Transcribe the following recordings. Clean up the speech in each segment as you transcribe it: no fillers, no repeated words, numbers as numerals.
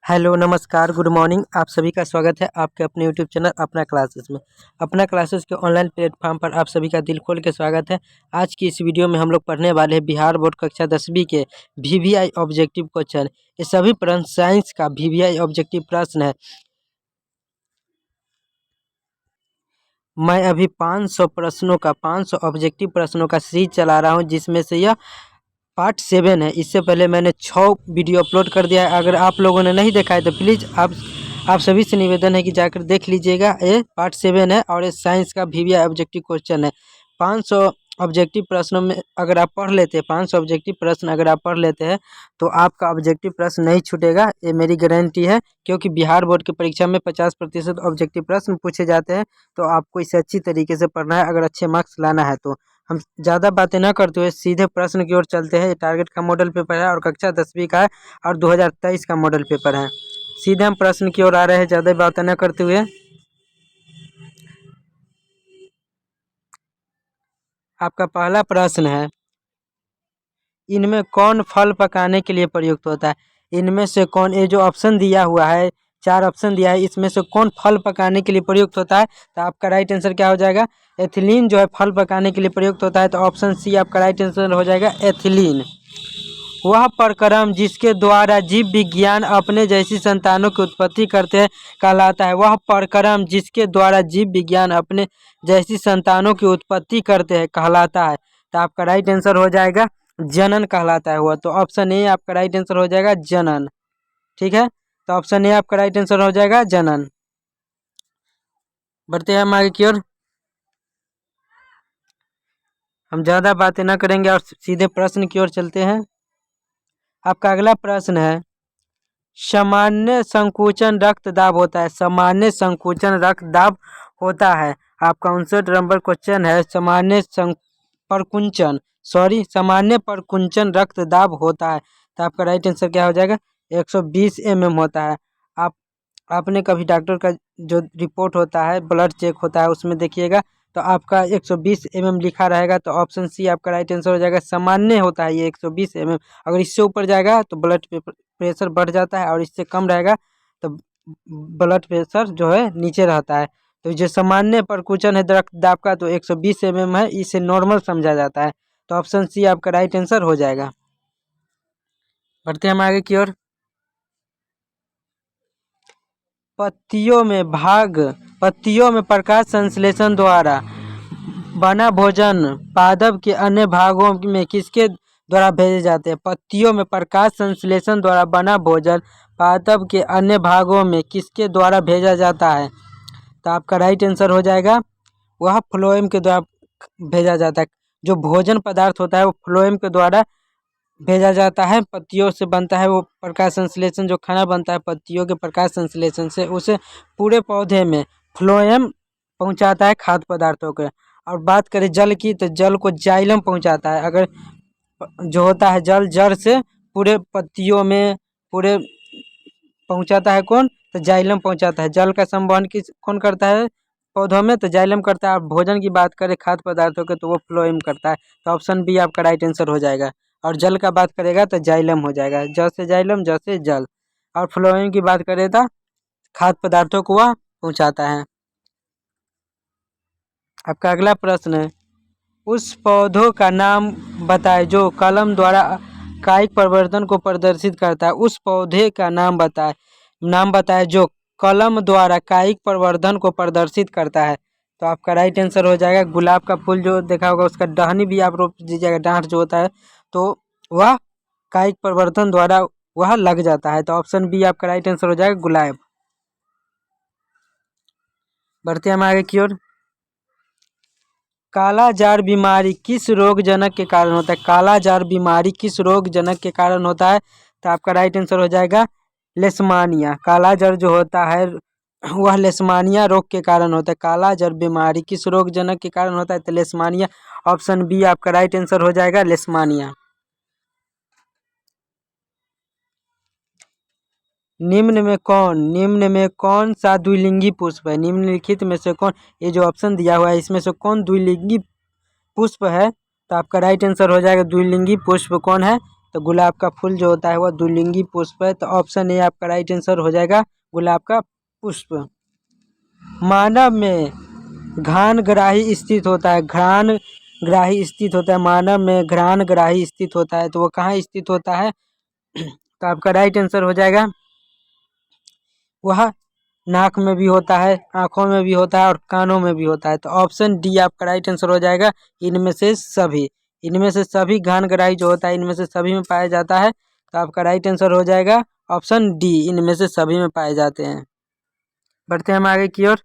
Hello नमस्कार good morning. आप सभी का स्वागत है आपके अपने यूट्यूब चैनल अपना क्लासेस में। अपना क्लासेस के ऑनलाइन प्लेटफॉर्म पर आप सभी का दिल खोल के स्वागत है। आज की इस वीडियो में हम लोग पढ़ने वाले हैं बिहार बोर्ड कक्षा 10वीं के वीवीआई ऑब्जेक्टिव क्वेश्चन। ये सभी प्रश्न साइंस का वीवीआई ऑब्जेक्टिव प्रश्न है। मैं अभी 500 ऑब्जेक्टिव प्रश्नों का सीरीज चला रहा हूँ, जिसमें से यह पार्ट 7 है। इससे पहले मैंने 6 वीडियो अपलोड कर दिया है। अगर आप लोगों ने नहीं देखा है तो प्लीज़ आप सभी से निवेदन है कि जाकर देख लीजिएगा। ये पार्ट 7 है और ये साइंस का वीवीआई ऑब्जेक्टिव क्वेश्चन है। 500 ऑब्जेक्टिव प्रश्नों में अगर आप पढ़ लेते हैं 500 ऑब्जेक्टिव प्रश्न अगर आप पढ़ लेते हैं तो आपका ऑब्जेक्टिव प्रश्न नहीं छूटेगा, ये मेरी गारंटी है। क्योंकि बिहार बोर्ड की परीक्षा में 50% ऑब्जेक्टिव प्रश्न पूछे जाते हैं, तो आपको इसे अच्छी तरीके से पढ़ना है अगर अच्छे मार्क्स लाना है तो। हम ज़्यादा बातें ना करते हुए सीधे प्रश्न की ओर चलते हैं। ये टारगेट का मॉडल पेपर है और कक्षा 10वीं का है और 2023 का मॉडल पेपर है। सीधे हम प्रश्न की ओर आ रहे हैं ज़्यादा बातें ना करते हुए। आपका पहला प्रश्न है, इनमें कौन फल पकाने के लिए प्रयुक्त होता है? इनमें से कौन, ये जो ऑप्शन दिया हुआ है 4 ऑप्शन दिया है, इसमें से कौन फल पकाने के लिए प्रयुक्त होता है? तो आपका राइट आंसर क्या हो जाएगा? एथिलीन जो है फल पकाने के लिए प्रयुक्त होता है। तो ऑप्शन सी आपका राइट आंसर हो जाएगा, एथिलीन। वह प्रक्रम जिसके द्वारा जीव विज्ञान अपने जैसी संतानों की उत्पत्ति करते हैं कहलाता है। वह प्रक्रम जिसके द्वारा जीव विज्ञान अपने जैसी संतानों की उत्पत्ति करते हैं कहलाता है। तो आपका राइट आंसर हो जाएगा जनन कहलाता है। हुआ तो ऑप्शन ए आपका राइट आंसर हो जाएगा जनन। ठीक है, तो ऑप्शन ए आपका राइट आंसर हो जाएगा जनन। बढ़ते हैं हम आगे की ओर। हम ज़्यादा बातें ना करेंगे और सीधे प्रश्न की ओर चलते हैं। आपका अगला प्रश्न है, सामान्य संकुचन रक्तदाब होता है। सामान्य संकुचन रक्तदाब होता है। आपका 59 नंबर क्वेश्चन है, सामान्य परकुंचन रक्तदाब होता है। तो आपका राइट आंसर क्या हो जाएगा? 120 mm होता है। आपने कभी डॉक्टर का जो रिपोर्ट होता है, ब्लड चेक होता है, उसमें देखिएगा तो आपका 120 mm लिखा रहेगा। तो ऑप्शन सी आपका राइट आंसर हो जाएगा। सामान्य होता है ये 120 mm। अगर इससे ऊपर जाएगा तो ब्लड प्रेशर बढ़ जाता है और इससे कम रहेगा तो ब्लड प्रेशर जो है नीचे रहता है। तो जो सामान्य परकुंचन है रक्तदाब का तो 120 mm है, इसे नॉर्मल समझा जाता है। तो ऑप्शन सी आपका राइट आंसर हो जाएगा। बढ़ते हैं हम आगे की ओर। पत्तियों में प्रकाश संश्लेषण द्वारा बना भोजन पादप के अन्य भागों में किसके द्वारा भेजे जाते हैं? पत्तियों में प्रकाश संश्लेषण द्वारा बना भोजन पादप के अन्य भागों में किसके द्वारा भेजा जाता है? तो आपका राइट आंसर हो जाएगा, वह फ्लोएम के द्वारा भेजा जाता है। जो भोजन पदार्थ होता है वो फ्लोएम के द्वारा भेजा जाता है। पत्तियों से बनता है वो प्रकाश संश्लेषण, जो खाना बनता है पत्तियों के प्रकाश संश्लेषण से, उसे पूरे पौधे में फ्लोएम पहुंचाता है खाद्य पदार्थों के। और बात करें जल की तो जल को जाइलम पहुंचाता है। अगर जो होता है जल जड़ से पूरे पत्तियों में पूरे पहुंचाता है कौन? तो जाइलम पहुंचाता है। जल का संवहन कौन करता है पौधों में? तो जाइलम करता है। और भोजन की बात करें खाद्य पदार्थों के तो वो फ्लोएम करता है। तो ऑप्शन बी आपका राइट आंसर हो जाएगा। और जल का बात करेगा तो जाइलम हो जाएगा। ज से जाइलम, ज से जल। और फ्लोएम की बात करें तो खाद्य पदार्थों को वह पहुंचाता है। आपका अगला प्रश्न है, उस पौधों का नाम बताएं जो कलम द्वारा कायिक परिवर्तन को प्रदर्शित करता है। उस पौधे का नाम बताएं जो कलम द्वारा कायिक परिवर्तन को प्रदर्शित करता है। तो आपका राइट आंसर हो जाएगा गुलाब का फूल। जो देखा होगा उसका टहनी भी आप रोप दीजिएगा, डांठ जो होता है तो वह कायिक परिवर्तन द्वारा वह लग जाता है। तो ऑप्शन बी आपका राइट आंसर हो जाएगा गुलाब। बढ़ते हैं हम आगे की ओर। कालाजार बीमारी किस रोगजनक के कारण होता है? कालाजार बीमारी किस रोगजनक के कारण होता है? तो आपका राइट आंसर हो जाएगा लेशमानिया। कालाजार जो होता है वह लेशमानिया रोग के कारण होता है। कालाजार बीमारी किस रोगजनक के कारण होता है? तो लेशमानिया। ऑप्शन बी आपका राइट आंसर हो जाएगा लेशमानिया। निम्न में कौन सा द्विलिंगी पुष्प है? निम्नलिखित में से कौन, ये जो ऑप्शन दिया हुआ है इसमें से कौन द्विलिंगी पुष्प है? तो आपका राइट आंसर हो जाएगा द्विलिंगी पुष्प कौन है? तो तो गुलाब का फूल जो होता है वह द्विलिंगी पुष्प है। तो ऑप्शन ए आपका राइट आंसर हो जाएगा गुलाब का पुष्प। मानव में घ्राणग्राही स्थित होता है, घ्राणग्राही स्थित होता है, मानव में घ्राणग्राही स्थित होता है, तो वो कहाँ स्थित होता है? तो आपका राइट आंसर हो जाएगा वह नाक में भी होता है, आँखों में भी होता है और कानों में भी होता है। तो ऑप्शन डी आपका राइट आंसर हो जाएगा इनमें से सभी। इनमें से सभी घ्राणग्राही जो होता है इनमें से सभी में पाया जाता है। तो आपका राइट आंसर हो जाएगा ऑप्शन डी, इनमें से सभी में पाए जाते हैं। बढ़ते हैं हम आगे की ओर।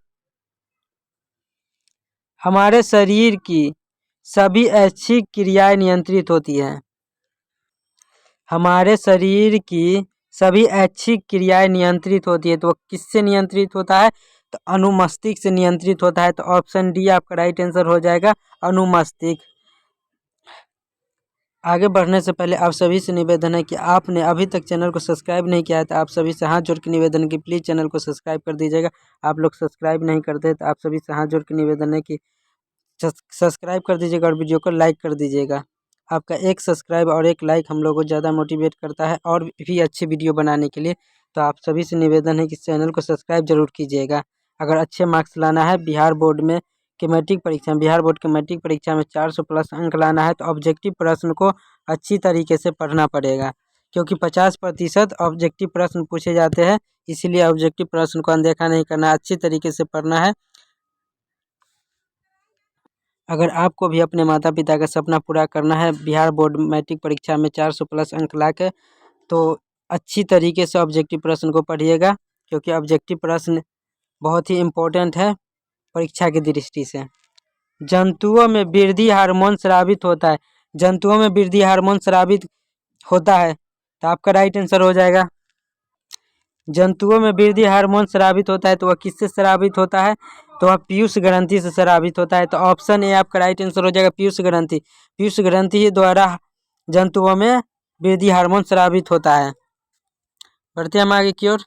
हमारे शरीर की सभी ऐच्छिक क्रियाएं नियंत्रित होती हैं। हमारे शरीर की सभी ऐच्छिक क्रियाएं नियंत्रित होती है, तो वो किससे नियंत्रित होता है? तो अनुमस्तिष्क से नियंत्रित होता है। तो ऑप्शन डी आपका राइट आंसर हो जाएगा अनुमस्तिष्क। आगे बढ़ने से पहले आप सभी से निवेदन है कि आपने अभी तक चैनल को सब्सक्राइब नहीं किया है, तो आप सभी से हाथ जोड़ के निवेदन है कि प्लीज़ चैनल को सब्सक्राइब कर दीजिएगा। आप लोग सब्सक्राइब नहीं करते, तो आप सभी से हाथ जोड़ के निवेदन है कि सब्सक्राइब कर दीजिएगा और वीडियो को लाइक कर दीजिएगा। आपका एक सब्सक्राइब और एक लाइक हम लोगों को ज़्यादा मोटिवेट करता है और भी अच्छी वीडियो बनाने के लिए। तो आप सभी से निवेदन है कि चैनल को सब्सक्राइब जरूर कीजिएगा। अगर अच्छे मार्क्स लाना है बिहार बोर्ड में के मैट्रिक परीक्षा में 400 प्लस अंक लाना है, तो ऑब्जेक्टिव प्रश्न को अच्छी तरीके से पढ़ना पड़ेगा, क्योंकि 50% ऑब्जेक्टिव प्रश्न पूछे जाते हैं। इसीलिए ऑब्जेक्टिव प्रश्न को अनदेखा नहीं करना, अच्छी तरीके से पढ़ना है। अगर आपको भी अपने माता पिता का सपना पूरा करना है बिहार बोर्ड मैट्रिक परीक्षा में 400 प्लस अंक ला के, तो अच्छी तरीके से ऑब्जेक्टिव प्रश्न को पढ़िएगा, क्योंकि ऑब्जेक्टिव प्रश्न बहुत ही इम्पोर्टेंट है परीक्षा की दृष्टि से। जंतुओं में वृद्धि हार्मोन स्रावित होता है। जंतुओं में वृद्धि हार्मोन स्रावित होता है, तो आपका राइट आंसर हो जाएगा जंतुओं में वृद्धि हार्मोन स्रावित होता है, तो वह किससे स्रावित होता है? तो वह पीयूष ग्रंथि से स्रावित होता है। तो ऑप्शन ए आपका राइट आंसर हो जाएगा पीयूष ग्रंथि। पीयूष ग्रंथि द्वारा जंतुओं में वृद्धि हार्मोन स्रावित होता है। बढ़ते हैं हम आगे की ओर।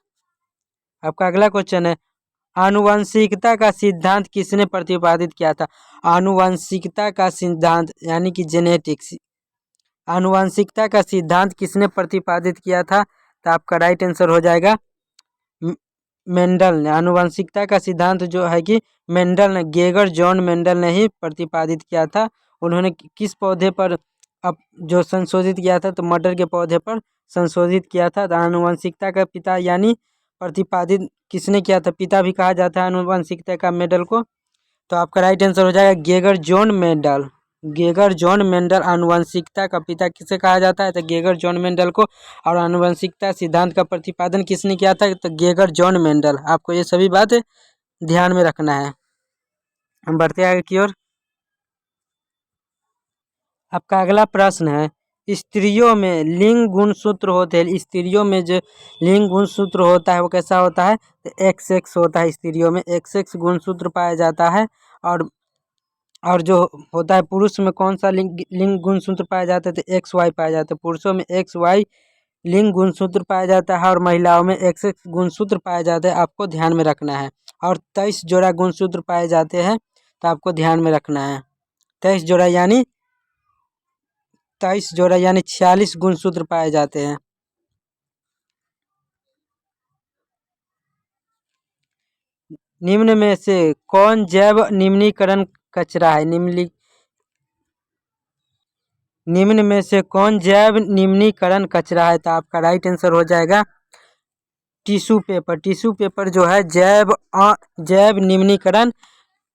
आपका अगला क्वेश्चन है, आनुवंशिकता का सिद्धांत किसने प्रतिपादित किया था? आनुवंशिकता का सिद्धांत यानी कि जेनेटिक्स, आनुवंशिकता का सिद्धांत किसने प्रतिपादित किया था? तो आपका राइट आंसर हो जाएगा मेंडल ने। आनुवंशिकता का सिद्धांत जो है कि मेंडल ने, गेगर जॉन मेंडल ने ही प्रतिपादित किया था। उन्होंने किस पौधे पर अब जो संशोधित किया था? तो मटर के पौधे पर संशोधित किया था। तो आनुवंशिकता का पिता यानी प्रतिपादित किसने किया था? पिता भी कहा जाता है आनुवंशिकता का मेंडल को। तो आपका राइट आंसर हो जाएगा Geiger John Mendel. Geiger John Mendel आनुवंशिकता का पिता किसे कहा जाता है? तो गेगर जॉन मेंडल को। और आनुवंशिकता सिद्धांत का प्रतिपादन किसने किया था? तो गेगर जॉन मेंडल। आपको ये सभी बात ध्यान में रखना है। हम बढ़ते आगे की ओर। आपका अगला प्रश्न है, स्त्रियों में लिंग गुणसूत्र होते हैं। स्त्रियों में जो लिंग गुणसूत्र होता है वो कैसा होता है? तो XX होता है। स्त्रियों में XX गुणसूत्र पाया जाता है। और जो होता है पुरुष में कौन सा लिंग गुणसूत्र पाया जाता है? तो XY पाया जाता है। पुरुषों में XY लिंग गुणसूत्र पाया जाता है और महिलाओं में XX गुणसूत्र पाया जाता है। आपको ध्यान में रखना है। और 23 जोड़ा गुणसूत्र पाए जाते हैं, तो आपको ध्यान में रखना है। 23 जोड़ा यानी 46 गुणसूत्र पाए जाते हैं। निम्न में से कौन जैव निम्नीकरण कचरा है? निम्न में से कौन जैव निम्नीकरण कचरा है? तो आपका राइट आंसर हो जाएगा टिश्यू पेपर। टिश्यू पेपर जो है जैव निम्नीकरण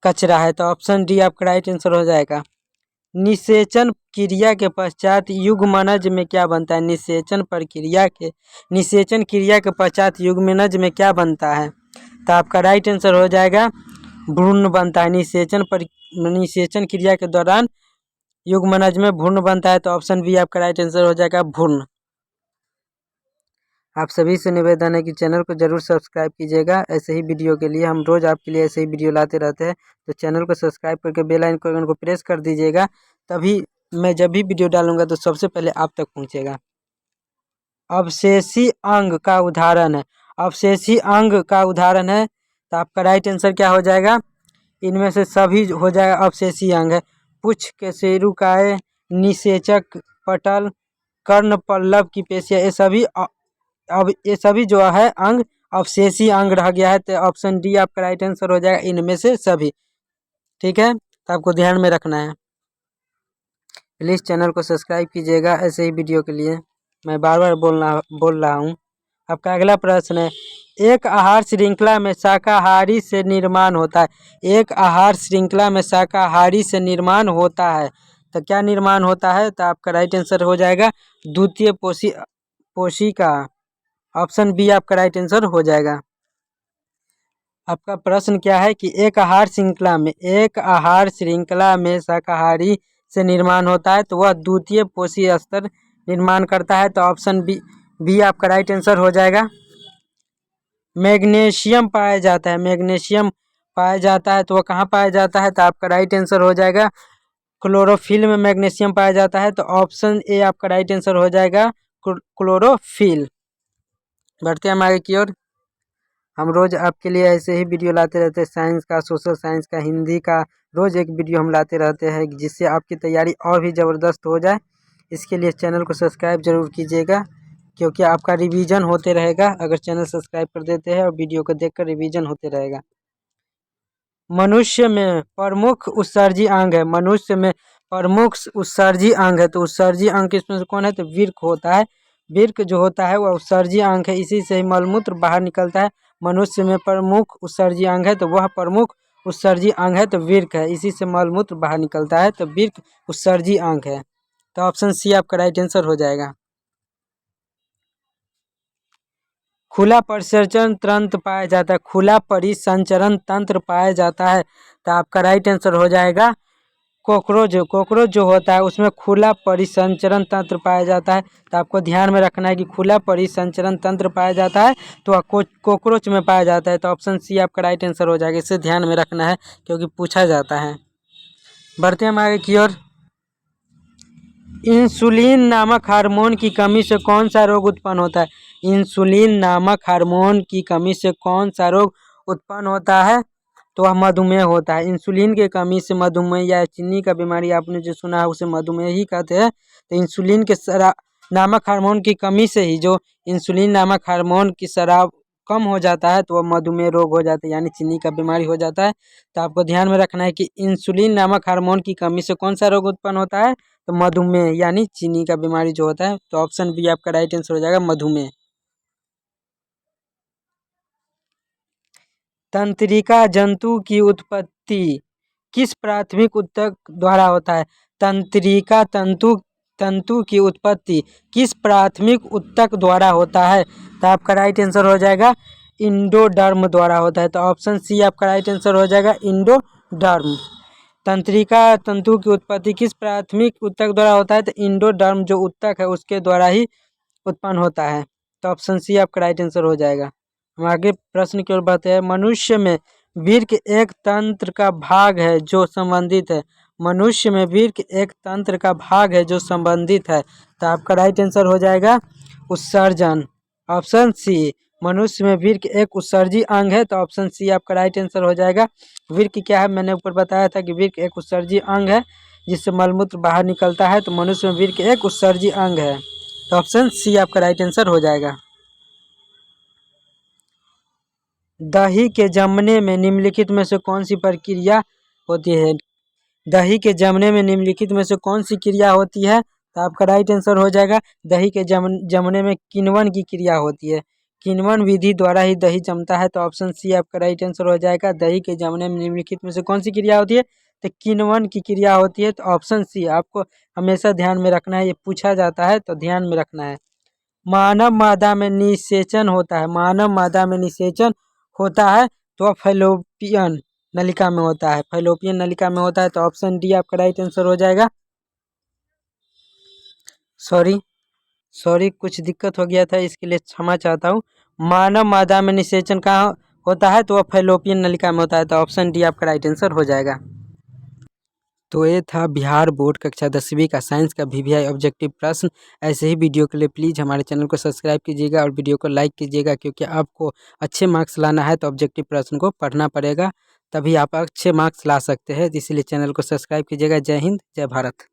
कचरा है। तो ऑप्शन डी आपका राइट आंसर हो जाएगा। निषेचन क्रिया के पश्चात युग्मनज में क्या बनता है? निषेचन क्रिया के पश्चात युग्मनज में क्या बनता है? तो आपका राइट आंसर हो जाएगा भ्रूण बनता है। निषेचन क्रिया के दौरान युग्मनज में भ्रूण बनता है। तो ऑप्शन बी आपका राइट आंसर हो जाएगा भ्रूण। आप सभी से निवेदन है कि चैनल को जरूर सब्सक्राइब कीजिएगा। ऐसे ही वीडियो के लिए हम रोज़ आपके लिए ऐसे ही वीडियो लाते रहते हैं। तो चैनल को सब्सक्राइब करके बेल आइकन को प्रेस कर दीजिएगा, तभी मैं जब भी वीडियो डालूंगा तो सबसे पहले आप तक पहुंचेगा। अवशेषी अंग का उदाहरण है। अवशेषी अंग का उदाहरण है, तो आपका राइट आंसर क्या हो जाएगा? इनमें से सभी हो जाएगा अवशेषी अंग है। पुच्छ, कशेरुकाय, निषेचक पटल, कर्ण पल्लव की पेशियाँ, ये सभी जो है अंग अवशेषी अंग रह गया है। तो ऑप्शन डी आपका राइट आंसर हो जाएगा, इनमें से सभी। ठीक है, तो आपको ध्यान में रखना है। प्लीज़ चैनल को सब्सक्राइब कीजिएगा ऐसे ही वीडियो के लिए, मैं बार बार बोल रहा हूँ। आपका अगला प्रश्न है, एक आहार श्रृंखला में शाकाहारी से निर्माण होता है। एक आहार श्रृंखला में शाकाहारी से निर्माण होता है, तो क्या निर्माण होता है? तो आपका राइट आंसर हो जाएगा द्वितीय पोषिका। ऑप्शन बी आपका राइट आंसर हो जाएगा। आपका प्रश्न क्या है कि एक आहार श्रृंखला में शाकाहारी से निर्माण होता है, तो वह द्वितीय पोषी स्तर निर्माण करता है। तो ऑप्शन बी आपका राइट आंसर हो जाएगा। मैग्नीशियम पाया जाता है, मैग्नीशियम पाया जाता है, तो वह कहाँ पाया जाता है? तो आपका राइट आंसर हो जाएगा क्लोरोफिल में मैग्नीशियम पाया जाता है। तो ऑप्शन ए आपका राइट आंसर हो जाएगा क्लोरोफिल। बढ़ते हैं हम आगे की ओर। हम रोज़ आपके लिए ऐसे ही वीडियो लाते रहते हैं, साइंस का, सोशल साइंस का, हिंदी का, रोज़ एक वीडियो हम लाते रहते हैं, जिससे आपकी तैयारी और भी ज़बरदस्त हो जाए। इसके लिए चैनल को सब्सक्राइब जरूर कीजिएगा, क्योंकि आपका रिवीजन होते रहेगा अगर चैनल सब्सक्राइब कर देते हैं और वीडियो को देखकर रिवीजन होते रहेगा। मनुष्य में प्रमुख उत्सर्जी अंग है, मनुष्य में प्रमुख उत्सर्जी अंग है, तो उत्सर्जी अंग किसमें से कौन है? तो वृक्क होता है। वृक्क जो होता है वह उत्सर्जी अंग है, इसी से ही मलमूत्र बाहर निकलता है। मनुष्य में प्रमुख उत्सर्जी अंग है, तो वह प्रमुख उत्सर्जी अंग है तो वृक्क है, इसी से मलमूत्र बाहर निकलता है, तो वृक्क उत्सर्जी अंग है। तो ऑप्शन सी आपका राइट आंसर हो जाएगा। खुला परिसंचरण तंत्र पाया जाता है, खुला परिसंचरण तंत्र पाया जाता है, तो आपका राइट आंसर हो जाएगा कॉकरोच। कॉकरोच जो होता है उसमें खुला परिसंचरण तंत्र पाया जाता है। तो आपको ध्यान में रखना है कि खुला परिसंचरण तंत्र पाया जाता है तो कॉकरोच में पाया जाता है। तो ऑप्शन सी आपका राइट आंसर हो जाएगा, इसे ध्यान में रखना है क्योंकि पूछा जाता है। बढ़ते हैं हम आगे की ओर। इंसुलिन नामक हार्मोन की कमी से कौन सा रोग उत्पन्न होता है? इंसुलिन नामक हार्मोन की कमी से कौन सा रोग उत्पन्न होता है? तो वह मधुमेह होता है। इंसुलिन की कमी से मधुमेह या चीनी का बीमारी आपने जो सुना है उसे मधुमेह ही कहते हैं। तो इंसुलिन के नामक हार्मोन की कमी से ही जो इंसुलिन नामक हार्मोन की शराब कम हो जाता है तो वह मधुमेह रोग हो जाता है, यानी चीनी का बीमारी हो जाता है। तो आपको ध्यान में रखना है कि इंसुलिन नामक हार्मोन की कमी से कौन सा रोग उत्पन्न होता है? तो मधुमेह यानी चीनी का बीमारी जो होता है। तो ऑप्शन बी आपका राइट आंसर हो जाएगा, मधुमेह। तंत्रिका जंतु की उत्पत्ति किस प्राथमिक ऊतक द्वारा होता है? तंत्रिका तंतु की उत्पत्ति किस प्राथमिक ऊतक द्वारा होता है? तो आपका राइट आंसर हो जाएगा इंडोडर्म द्वारा होता है। तो ऑप्शन सी आपका राइट आंसर हो जाएगा, इंडोडर्म। तंत्रिका तंतु की उत्पत्ति किस प्राथमिक ऊतक द्वारा होता है? तो इंडोडर्म जो ऊतक है उसके द्वारा ही उत्पन्न होता है। तो ऑप्शन सी आपका राइट आंसर हो जाएगा। हम आगे प्रश्न की ओर बढ़ते हैं। मनुष्य में वृक्क एक तंत्र का भाग है जो संबंधित है। मनुष्य में वृक्क एक तंत्र का भाग है जो संबंधित है। तो आपका राइट आंसर हो जाएगा उत्सर्जन। ऑप्शन सी, मनुष्य में वृक्क एक उत्सर्जी अंग है। तो ऑप्शन सी आपका राइट आंसर हो जाएगा। वृक्क क्या है? मैंने ऊपर बताया था कि वृक्क एक उत्सर्जी अंग है जिससे मलमूत्र बाहर निकलता है। तो मनुष्य में वृक्क एक उत्सर्जी अंग है। तो ऑप्शन सी आपका राइट आंसर हो जाएगा। दही के जमने में निम्नलिखित में से कौन सी प्रक्रिया होती है? दही के जमने में निम्नलिखित में से कौन सी क्रिया होती है? तो आपका राइट आंसर हो जाएगा, दही के जमने में किण्वन की क्रिया होती है। किण्वन विधि द्वारा ही दही जमता है। तो ऑप्शन सी आपका राइट आंसर हो जाएगा। दही के जमने में निम्नलिखित में से कौन सी क्रिया होती है? तो किण्वन की क्रिया होती है। तो ऑप्शन सी आपको हमेशा ध्यान में रखना है, ये पूछा जाता है तो ध्यान में रखना है। मानव मादा में निषेचन होता है, मानव मादा में निषेचन होता है तो फैलोपियन नलिका में होता है, फैलोपियन नलिका में होता है। तो ऑप्शन डी आपका राइट आंसर हो जाएगा। सॉरी कुछ दिक्कत हो गया था, इसके लिए क्षमा चाहता हूँ। मानव मादा में निषेचन कहाँ होता है? तो वह फैलोपियन नलिका में होता है। तो ऑप्शन डी आपका राइट आंसर हो जाएगा। तो ये था बिहार बोर्ड कक्षा 10वीं का साइंस का वीवीआई ऑब्जेक्टिव प्रश्न। ऐसे ही वीडियो के लिए प्लीज़ हमारे चैनल को सब्सक्राइब कीजिएगा और वीडियो को लाइक कीजिएगा, क्योंकि आपको अच्छे मार्क्स लाना है तो ऑब्जेक्टिव प्रश्न को पढ़ना पड़ेगा, तभी आप अच्छे मार्क्स ला सकते हैं। इसीलिए चैनल को सब्सक्राइब कीजिएगा। जय हिंद, जय भारत।